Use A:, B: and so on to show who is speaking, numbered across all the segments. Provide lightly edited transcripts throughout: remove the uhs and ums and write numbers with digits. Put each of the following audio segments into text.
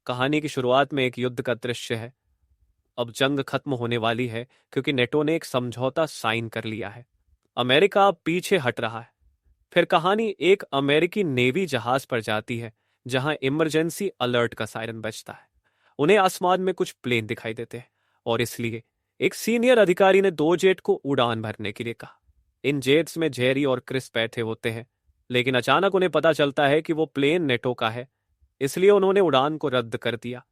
A: कहानी की शुरुआत में एक युद्ध का दृश्य है। अब जंग खत्म होने वाली है क्योंकि नेटो ने एक समझौता साइन कर लिया है। अमेरिका अब पीछे हट रहा है। फिर कहानी एक अमेरिकी नेवी जहाज पर जाती है जहां इमरजेंसी अलर्ट का सायरन बजता है। उन्हें आसमान में कुछ प्लेन दिखाई देते हैं और इसलिए एक सीनियर अधिकारी ने दो जेट को उड़ान भरने के लिए कहा। इन जेट्स में जेरी और क्रिस बैठे होते हैं, लेकिन अचानक उन्हें पता चलता है कि वो प्लेन नेटो का है, इसलिए उन्होंने उड़ान को रद्द कर दिया।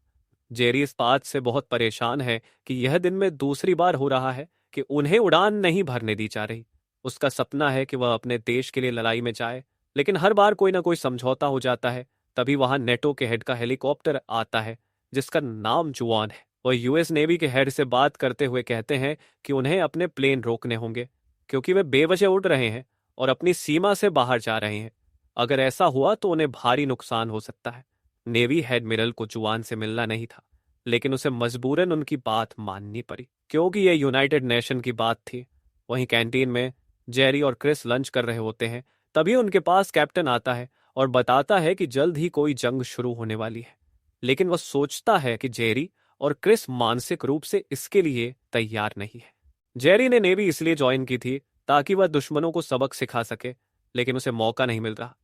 A: जेरी इस बात से बहुत परेशान है कि यह दिन में दूसरी बार हो रहा है कि उन्हें उड़ान नहीं भरने दी जा रही। उसका सपना है कि वह अपने देश के लिए लड़ाई में जाए, लेकिन हर बार कोई ना कोई समझौता हो जाता है। तभी वहां नेटो के हेड का हेलीकॉप्टर आता है जिसका नाम जुआन है। वह यूएस नेवी के हेड से बात करते हुए कहते हैं कि उन्हें अपने प्लेन रोकने होंगे क्योंकि वे बेवजह उड़ रहे हैं और अपनी सीमा से बाहर जा रहे हैं। अगर ऐसा हुआ तो उन्हें भारी नुकसान हो सकता है। नेवी एडमिरल को जुआन से मिलना नहीं था, लेकिन उसे मजबूरन उनकी बात माननी पड़ी क्योंकि यह यूनाइटेड नेशन की बात थी। वहीं कैंटीन में जेरी और क्रिस लंच कर रहे होते हैं। तभी उनके पास कैप्टन आता है और बताता है कि जल्द ही कोई जंग शुरू होने वाली है, लेकिन वह सोचता है कि जेरी और क्रिस मानसिक रूप से इसके लिए तैयार नहीं है। जेरी ने नेवी इसलिए ज्वाइन की थी ताकि वह दुश्मनों को सबक सिखा सके, लेकिन उसे मौका नहीं मिल रहा।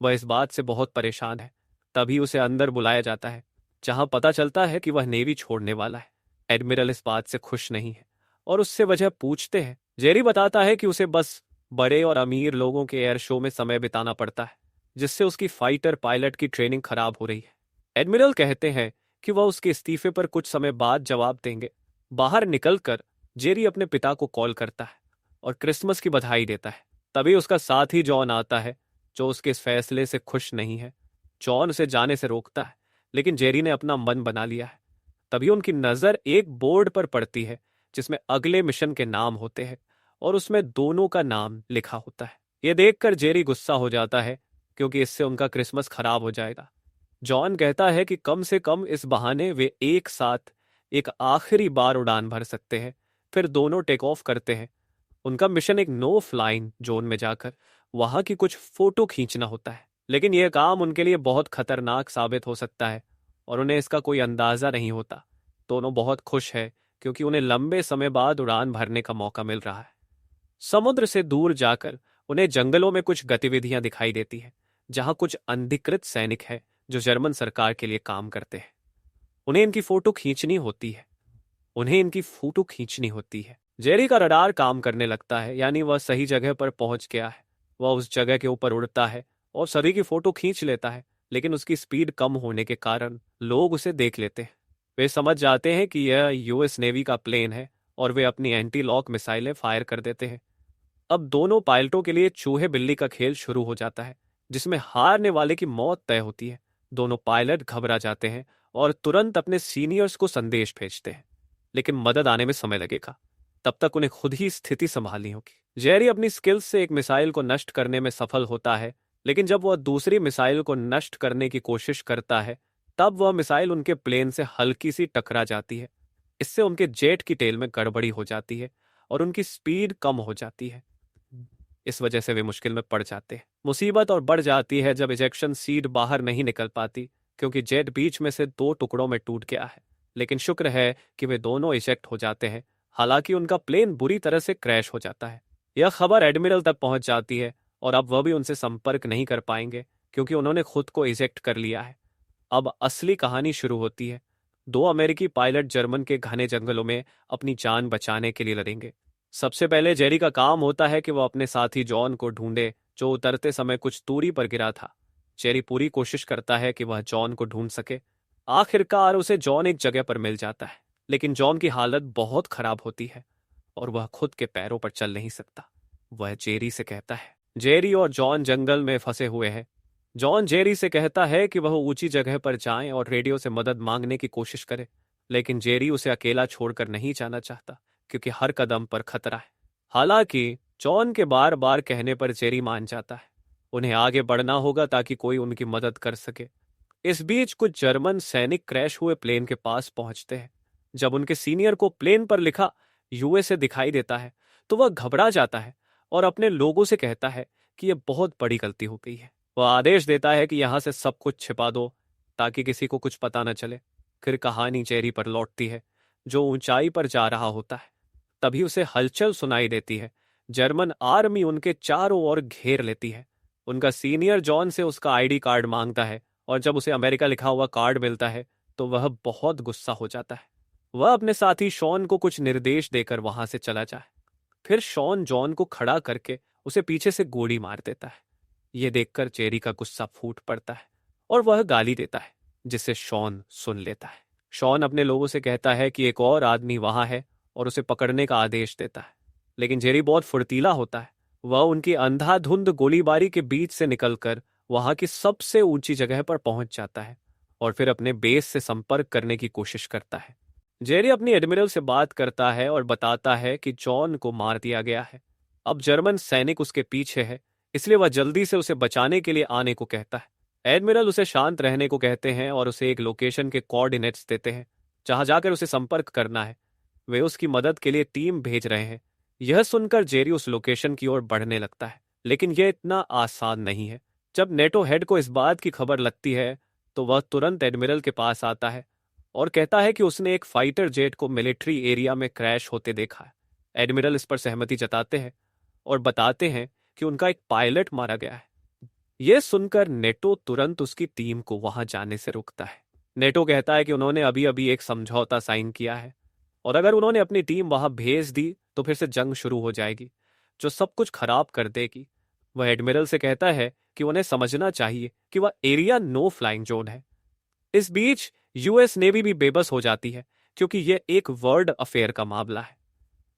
A: वह इस बात से बहुत परेशान है। तभी उसे अंदर बुलाया जाता है जहां पता चलता है कि वह नेवी छोड़ने वाला है। एडमिरल इस बात से खुश नहीं है और उससे वजह पूछते हैं। जेरी बताता है कि उसे बस बड़े और अमीर लोगों के एयर शो में समय बिताना पड़ता है, जिससे उसकी फाइटर पायलट की ट्रेनिंग खराब हो रही है। एडमिरल कहते हैं कि वह उसके इस्तीफे पर कुछ समय बाद जवाब देंगे। बाहर निकलकर जेरी अपने पिता को कॉल करता है और क्रिसमस की बधाई देता है। तभी उसका साथी जॉन आता है जो उसके इस फैसले से खुश नहीं है। जॉन उसे जाने से रोकता है, लेकिन जेरी ने अपना मन बना लिया है। तभी उनकी नजर एक बोर्ड पर पड़ती है जिसमें अगले मिशन के नाम होते हैं और उसमें दोनों का नाम लिखा होता है। यह देखकर जेरी गुस्सा हो जाता है क्योंकि इससे उनका क्रिसमस खराब हो जाएगा। जॉन कहता है कि कम से कम इस बहाने वे एक साथ एक आखिरी बार उड़ान भर सकते हैं। फिर दोनों टेक ऑफ करते हैं। उनका मिशन एक नो फ्लाइंग जोन में जाकर वहां की कुछ फोटो खींचना होता है, लेकिन यह काम उनके लिए बहुत खतरनाक साबित हो सकता है और उन्हें इसका कोई अंदाजा नहीं होता। दोनों बहुत खुश है क्योंकि उन्हें लंबे समय बाद उड़ान भरने का मौका मिल रहा है। समुद्र से दूर जाकर उन्हें जंगलों में कुछ गतिविधियां दिखाई देती है जहां कुछ अनधिकृत सैनिक है जो जर्मन सरकार के लिए काम करते हैं। उन्हें इनकी फोटो खींचनी होती है। जेरी का रडार काम करने लगता है, यानी वह सही जगह पर पहुंच गया है। वह उस जगह के ऊपर उड़ता है और सभी की फोटो खींच लेता है, लेकिन उसकी स्पीड कम होने के कारण लोग उसे देख लेते हैं। वे समझ जाते हैं कि यह यूएस नेवी का प्लेन है और वे अपनी एंटी लॉक मिसाइलें फायर कर देते हैं। अब दोनों पायलटों के लिए चूहे बिल्ली का खेल शुरू हो जाता है जिसमें हारने वाले की मौत तय होती है। दोनों पायलट घबरा जाते हैं और तुरंत अपने सीनियर्स को संदेश भेजते हैं, लेकिन मदद आने में समय लगेगा। तब तक उन्हें खुद ही स्थिति संभालनी होगी। जेरी अपनी स्किल्स से एक मिसाइल को नष्ट करने में सफल होता है, लेकिन जब वह दूसरी मिसाइल को नष्ट करने की कोशिश करता है तब वह मिसाइल उनके प्लेन से हल्की सी टकरा जाती है। इससे उनके जेट की टेल में गड़बड़ी हो जाती है और उनकी स्पीड कम हो जाती है। इस वजह से वे मुश्किल में पड़ जाते हैं। मुसीबत और बढ़ जाती है जब इजेक्शन सीट बाहर नहीं निकल पाती क्योंकि जेट बीच में से दो टुकड़ों में टूट गया है, लेकिन शुक्र है कि वे दोनों इजेक्ट हो जाते हैं। हालांकि उनका प्लेन बुरी तरह से क्रैश हो जाता है। यह खबर एडमिरल तक पहुंच जाती है और अब वह भी उनसे संपर्क नहीं कर पाएंगे क्योंकि उन्होंने खुद को इजेक्ट कर लिया है। अब असली कहानी शुरू होती है। दो अमेरिकी पायलट जर्मन के घने जंगलों में अपनी जान बचाने के लिए लड़ेंगे। सबसे पहले जेरी का काम होता है कि वह अपने साथी जॉन को ढूंढे जो उतरते समय कुछ दूरी पर गिरा था। जेरी पूरी कोशिश करता है कि वह जॉन को ढूंढ सके। आखिरकार उसे जॉन एक जगह पर मिल जाता है, लेकिन जॉन की हालत बहुत खराब होती है और वह खुद के पैरों पर चल नहीं सकता। वह जेरी से कहता है। जेरी और जॉन जंगल में फंसे हुए हैं। जॉन जेरी से कहता है कि वह ऊंची जगह पर जाएं और रेडियो से मदद मांगने की कोशिश करे, लेकिन जेरी उसे अकेला छोड़कर नहीं जाना चाहता क्योंकि हर कदम पर खतरा है। हालांकि जॉन के बार बार कहने पर जेरी मान जाता है। उन्हें आगे बढ़ना होगा ताकि कोई उनकी मदद कर सके। इस बीच कुछ जर्मन सैनिक क्रैश हुए प्लेन के पास पहुंचते हैं। जब उनके सीनियर को प्लेन पर लिखा यूएसए दिखाई देता है तो वह घबरा जाता है और अपने लोगों से कहता है कि यह बहुत बड़ी गलती हो गई है। वह आदेश देता है कि यहां से सब कुछ छिपा दो, ताकि किसी को कुछ पता न चले। फिर कहानी जेरी पर लौटती है, जो ऊंचाई पर जा रहा होता है। तभी उसे हलचल सुनाई देती है। जर्मन आर्मी उनके चारों ओर घेर लेती है। उनका सीनियर जॉन से उसका आईडी कार्ड मांगता है, और जब उसे अमेरिका लिखा हुआ कार्ड मिलता है तो वह बहुत गुस्सा हो जाता है। वह अपने साथी शॉन को कुछ निर्देश देकर वहां से चला जाए। फिर शॉन जॉन को खड़ा करके उसे पीछे से गोली मार देता है। यह देखकर जेरी का गुस्सा फूट पड़ता है और वह गाली देता है, जिसे शॉन सुन लेता है। शॉन अपने लोगों से कहता है कि एक और आदमी वहां है और उसे पकड़ने का आदेश देता है। लेकिन जेरी बहुत फुर्तीला होता है। वह उनकी अंधाधुंध गोलीबारी के बीच से निकलकर वहां की सबसे ऊंची जगह पर पहुंच जाता है और फिर अपने बेस से संपर्क करने की कोशिश करता है। जेरी अपनी एडमिरल से बात करता है और बताता है कि जॉन को मार दिया गया है। अब जर्मन सैनिक उसके पीछे है, इसलिए वह जल्दी से उसे बचाने के लिए आने को कहता है। एडमिरल उसे शांत रहने को कहते हैं और उसे एक लोकेशन के कोऑर्डिनेट्स देते हैं, जहां जाकर उसे संपर्क करना है। वे उसकी मदद के लिए टीम भेज रहे हैं। यह सुनकर जेरी उस लोकेशन की ओर बढ़ने लगता है, लेकिन यह इतना आसान नहीं है। जब नेटो हेड को इस बात की खबर लगती है तो वह तुरंत एडमिरल के पास आता है और कहता है कि उसने एक फाइटर जेट को मिलिट्री एरिया में क्रैश होते देखा है। एडमिरल इस पर सहमति जताते हैं और बताते हैं कि उनका एक पायलट मारा गया है। यह सुनकर नेटो तुरंत उसकी टीम को वहां जाने से रोकता है। नेटो कहता है कि उन्होंने अभी अभी एक समझौता साइन किया है और अगर उन्होंने अपनी टीम वहां भेज दी तो फिर से जंग शुरू हो जाएगी, जो सब कुछ खराब कर देगी। वह एडमिरल से कहता है कि उन्हें समझना चाहिए कि वह एरिया नो फ्लाइंग जोन है। इस बीच यूएस नेवी भी बेबस हो जाती है, क्योंकि यह एक वर्ल्ड अफेयर का मामला है।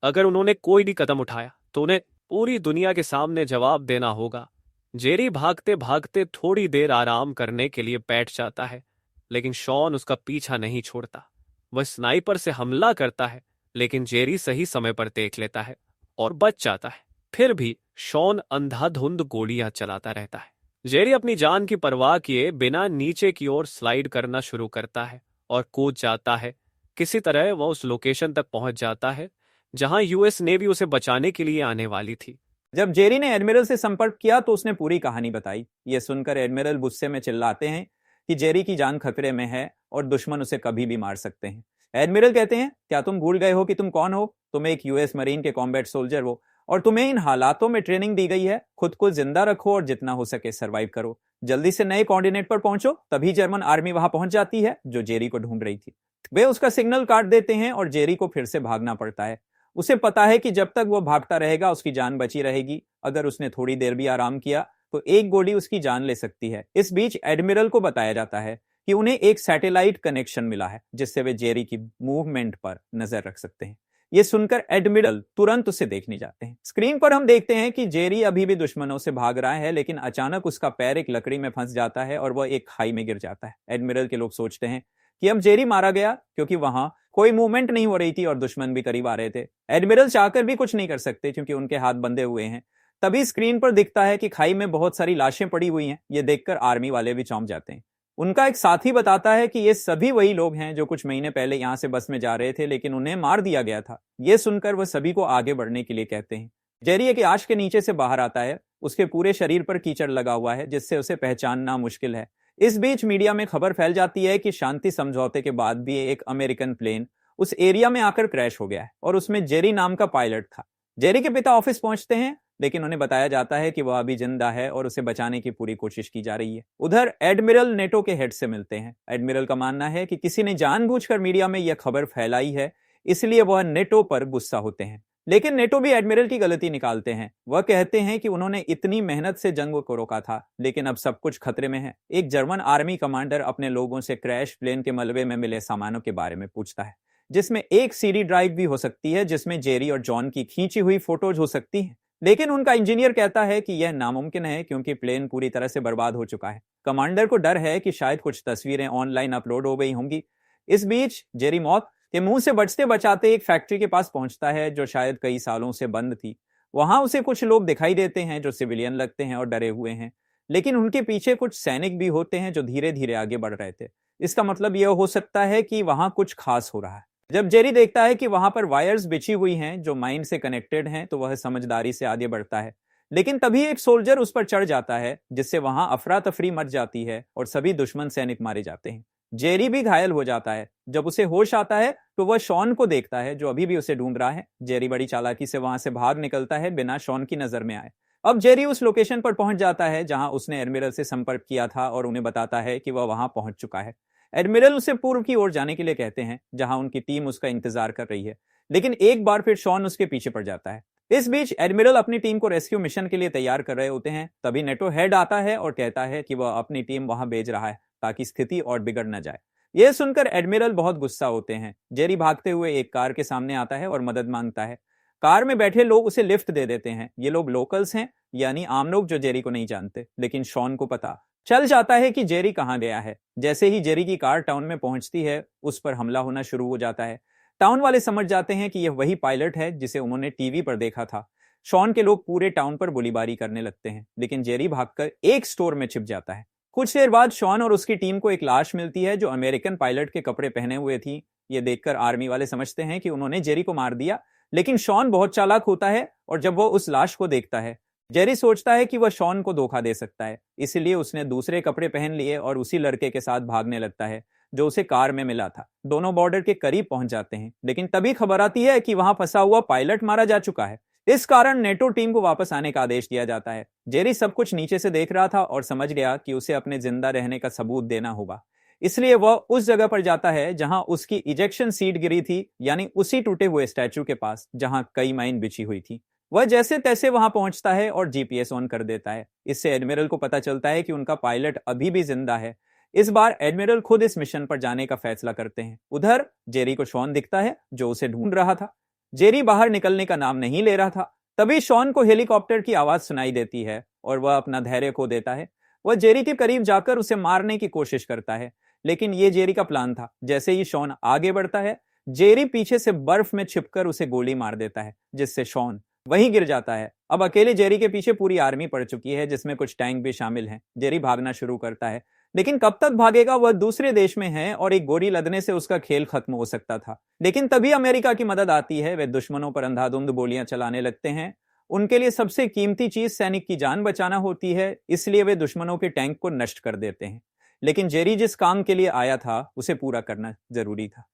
A: अगर उन्होंने कोई भी कदम उठाया तो उन्हें पूरी दुनिया के सामने जवाब देना होगा। जेरी भागते भागते थोड़ी देर आराम करने के लिए बैठ जाता है, लेकिन शॉन उसका पीछा नहीं छोड़ता। वह स्नाइपर से हमला करता है, लेकिन जेरी सही समय पर देख लेता है और बच जाता है। फिर भी शॉन अंधाधुंध गोलियां चलाता रहता है। जेरी अपनी जान की परवाह किए बिना नीचे की ओर स्लाइड करना शुरू करता है और कूद जाता है। किसी तरह वह उस लोकेशन तक पहुंच जाता है जहां यूएस नेवी उसे बचाने के लिए आने वाली थी।
B: जब जेरी ने एडमिरल से संपर्क किया तो उसने पूरी कहानी बताई। यह सुनकर एडमिरल गुस्से में चिल्लाते हैं कि जेरी की जान खतरे में है और दुश्मन उसे कभी भी मार सकते हैं। एडमिरल कहते हैं, क्या तुम भूल गए हो कि तुम कौन हो? तुम एक यूएस मरीन के कॉम्बैट सोल्जर हो और तुम्हें इन हालातों में ट्रेनिंग दी गई है। खुद को जिंदा रखो और जितना हो सके सरवाइव करो। जल्दी से नए कोऑर्डिनेट पर पहुंचो। तभी जर्मन आर्मी वहां पहुंच जाती है, जो जेरी को ढूंढ रही थी। वे उसका सिग्नल काट देते हैं और जेरी को फिर से भागना पड़ता है। उसे पता है कि जब तक वो भागता रहेगा उसकी जान बची रहेगी। अगर उसने थोड़ी देर भी आराम किया तो एक गोली उसकी जान ले सकती है। इस बीच एडमिरल को बताया जाता है कि उन्हें एक सैटेलाइट कनेक्शन मिला है, जिससे वे जेरी की मूवमेंट पर नजर रख सकते हैं। ये सुनकर एडमिरल तुरंत उसे देखने जाते हैं। स्क्रीन पर हम देखते हैं कि जेरी अभी भी दुश्मनों से भाग रहा है, लेकिन अचानक उसका पैर एक लकड़ी में फंस जाता है और वह एक खाई में गिर जाता है। एडमिरल के लोग सोचते हैं कि अब जेरी मारा गया, क्योंकि वहां कोई मूवमेंट नहीं हो रही थी और दुश्मन भी करीब आ रहे थे। एडमिरल चाहकर भी कुछ नहीं कर सकते, क्योंकि उनके हाथ बंधे हुए हैं। तभी स्क्रीन पर दिखता है कि खाई में बहुत सारी लाशें पड़ी हुई हैं। ये देखकर आर्मी वाले भी चौंक जाते हैं। उनका एक साथी बताता है कि ये सभी वही लोग हैं जो कुछ महीने पहले यहां से बस में जा रहे थे, लेकिन उन्हें मार दिया गया था। ये सुनकर वह सभी को आगे बढ़ने के लिए कहते हैं। जेरी एक आश के नीचे से बाहर आता है। उसके पूरे शरीर पर कीचड़ लगा हुआ है, जिससे उसे पहचानना मुश्किल है। इस बीच मीडिया में खबर फैल जाती है कि शांति समझौते के बाद भी एक अमेरिकन प्लेन उस एरिया में आकर क्रैश हो गया है और उसमें जेरी नाम का पायलट था। जेरी के पिता ऑफिस पहुंचते हैं, लेकिन उन्हें बताया जाता है कि वह अभी जिंदा है और उसे बचाने की पूरी कोशिश की जा रही है। उधर एडमिरल नेटो के हेड से मिलते हैं। एडमिरल का मानना है कि किसी ने जानबूझकर मीडिया में यह खबर फैलाई है, इसलिए वह नेटो पर गुस्सा होते हैं। लेकिन नेटो भी एडमिरल की गलती निकालते हैं। वह कहते हैं कि उन्होंने इतनी मेहनत से जंग को रोका था, लेकिन अब सब कुछ खतरे में है। एक जर्मन आर्मी कमांडर अपने लोगों से क्रैश प्लेन के मलबे में मिले सामानों के बारे में पूछता है, जिसमें एक सीडी ड्राइव भी हो सकती है, जिसमें जेरी और जॉन की खींची हुई फोटोज हो सकती हैं। लेकिन उनका इंजीनियर कहता है कि यह नामुमकिन है, क्योंकि प्लेन पूरी तरह से बर्बाद हो चुका है। कमांडर को डर है कि शायद कुछ तस्वीरें ऑनलाइन अपलोड हो गई होंगी। इस बीच जेरी मौत के मुंह से बचते बचाते एक फैक्ट्री के पास पहुंचता है, जो शायद कई सालों से बंद थी। वहां उसे कुछ लोग दिखाई देते हैं जो सिविलियन लगते हैं और डरे हुए हैं, लेकिन उनके पीछे कुछ सैनिक भी होते हैं जो धीरे धीरे आगे बढ़ रहे थे। इसका मतलब यह हो सकता है कि वहां कुछ खास हो रहा है। जब जेरी देखता है कि वहां पर वायर्स बिछी हुई हैं जो माइन से कनेक्टेड हैं, तो वह समझदारी से आगे बढ़ता है। लेकिन तभी एक सोल्जर उस पर चढ़ जाता है, जिससे वहां अफरा तफरी मच जाती है और सभी दुश्मन सैनिक मारे जाते हैं। जेरी भी घायल हो जाता है। जब उसे होश आता है तो वह शॉन को देखता है, जो अभी भी उसे ढूंढ रहा है। जेरी बड़ी चालाकी से वहां से भाग निकलता है, बिना शॉन की नजर में आए। अब जेरी उस लोकेशन पर पहुंच जाता है जहां उसने एडमिरल से संपर्क किया था और उन्हें बताता है कि वह वहां पहुंच चुका है। एडमिरल उसे पूर्व की ओर जाने के लिए कहते हैं, जहां उनकी टीम उसका इंतजार कर रही है। लेकिन एक बार फिर शॉन उसके पीछे पड़ जाता है। इस बीच एडमिरल अपनी टीम को रेस्क्यू मिशन के लिए तैयार कर रहे होते हैं। तभी नेटो हेड आता है और कहता है कि वह अपनी टीम वहां भेज रहा है ताकि स्थिति और बिगड़ न जाए। यह सुनकर एडमिरल बहुत गुस्सा होते हैं। जेरी भागते हुए एक कार के सामने आता है और मदद मांगता है। कार में बैठे लोग उसे लिफ्ट दे देते हैं। ये लोग लोकल्स हैं, यानी आम लोग जो जेरी को नहीं जानते। लेकिन शॉन को पता चल जाता है कि जेरी कहां गया है। जैसे ही जेरी की कार टाउन में पहुंचती है, उस पर हमला होना शुरू हो जाता है। टाउन वाले समझ जाते हैं कि यह वही पायलट है जिसे उन्होंने टीवी पर देखा था। शॉन के लोग पूरे टाउन पर गोलीबारी करने लगते हैं, लेकिन जेरी भागकर एक स्टोर में छिप जाता है। कुछ देर बाद शॉन और उसकी टीम को एक लाश मिलती है जो अमेरिकन पायलट के कपड़े पहने हुए थी। ये देखकर आर्मी वाले समझते हैं कि उन्होंने जेरी को मार दिया, लेकिन शॉन बहुत चालाक होता है और जब वो उस लाश को देखता है, जेरी सोचता है कि वह शॉन को धोखा दे सकता है। इसलिए उसने दूसरे कपड़े पहन लिए और उसी लड़के के साथ भागने लगता है जो उसे कार में मिला था। दोनों बॉर्डर के करीब पहुंच जाते हैं, लेकिन तभी खबर आती है कि वहां फंसा हुआ पायलट मारा जा चुका है। इस कारण नेटो टीम को वापस आने का आदेश दिया जाता है। जेरी सब कुछ नीचे से देख रहा था और समझ गया कि उसे अपने जिंदा रहने का सबूत देना होगा। इसलिए वह उस जगह पर जाता है जहां उसकी इजेक्शन सीट गिरी थी, यानी उसी टूटे हुए स्टैचू के पास जहां कई माइन बिछी हुई थी। वह जैसे तैसे वहां पहुंचता है और जीपीएस ऑन कर देता है। इससे एडमिरल को पता चलता है कि उनका पायलट अभी भी जिंदा है। इस बार एडमिरल खुद इस मिशन पर जाने का फैसला करते हैं। उधर जेरी को शॉन दिखता है, जो उसे ढूंढ रहा था। जेरी बाहर निकलने का नाम नहीं ले रहा था। तभी शॉन को हेलीकॉप्टर की आवाज सुनाई देती है और वह अपना धैर्य खो देता है। वह जेरी के करीब जाकर उसे मारने की कोशिश करता है, लेकिन यह जेरी का प्लान था। जैसे ही शॉन आगे बढ़ता है, जेरी पीछे से बर्फ में छिपकर उसे गोली मार देता है, जिससे शॉन वहीं गिर जाता है। अब अकेले जेरी के पीछे पूरी आर्मी पड़ चुकी है, जिसमें कुछ टैंक भी शामिल हैं। जेरी भागना शुरू करता है, लेकिन कब तक भागेगा, वह दूसरे देश में है और एक गोली लगने से उसका खेल खत्म हो सकता था। लेकिन तभी अमेरिका की मदद आती है। वे दुश्मनों पर अंधाधुंध गोलियां चलाने लगते हैं। उनके लिए सबसे कीमती चीज सैनिक की जान बचाना होती है, इसलिए वे दुश्मनों के टैंक को नष्ट कर देते हैं। लेकिन जेरी जिस काम के लिए आया था उसे पूरा करना जरूरी था,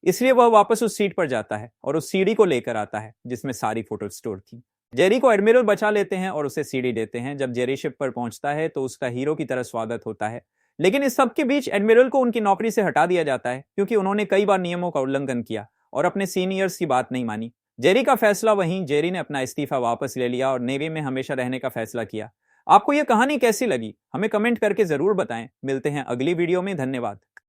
B: इसलिए वह वापस उस सीट पर जाता है और उस सीढ़ी को लेकर आता है जिसमें सारी फोटो स्टोर थी। जेरी को एडमिरल बचा लेते हैं और उसे सीढ़ी देते हैं। जब जेरी शिप पर पहुंचता है तो उसका हीरो की तरह स्वागत होता है। लेकिन इस सब के बीच एडमिरल को उनकी नौकरी से हटा दिया जाता है, क्योंकि उन्होंने कई बार नियमों का उल्लंघन किया और अपने सीनियर्स की बात नहीं मानी। जेरी का फैसला वहीं, जेरी ने अपना इस्तीफा वापस ले लिया और नेवी में हमेशा रहने का फैसला किया। आपको यह कहानी कैसी लगी, हमें कमेंट करके जरूर बताएं। मिलते हैं अगली वीडियो में। धन्यवाद।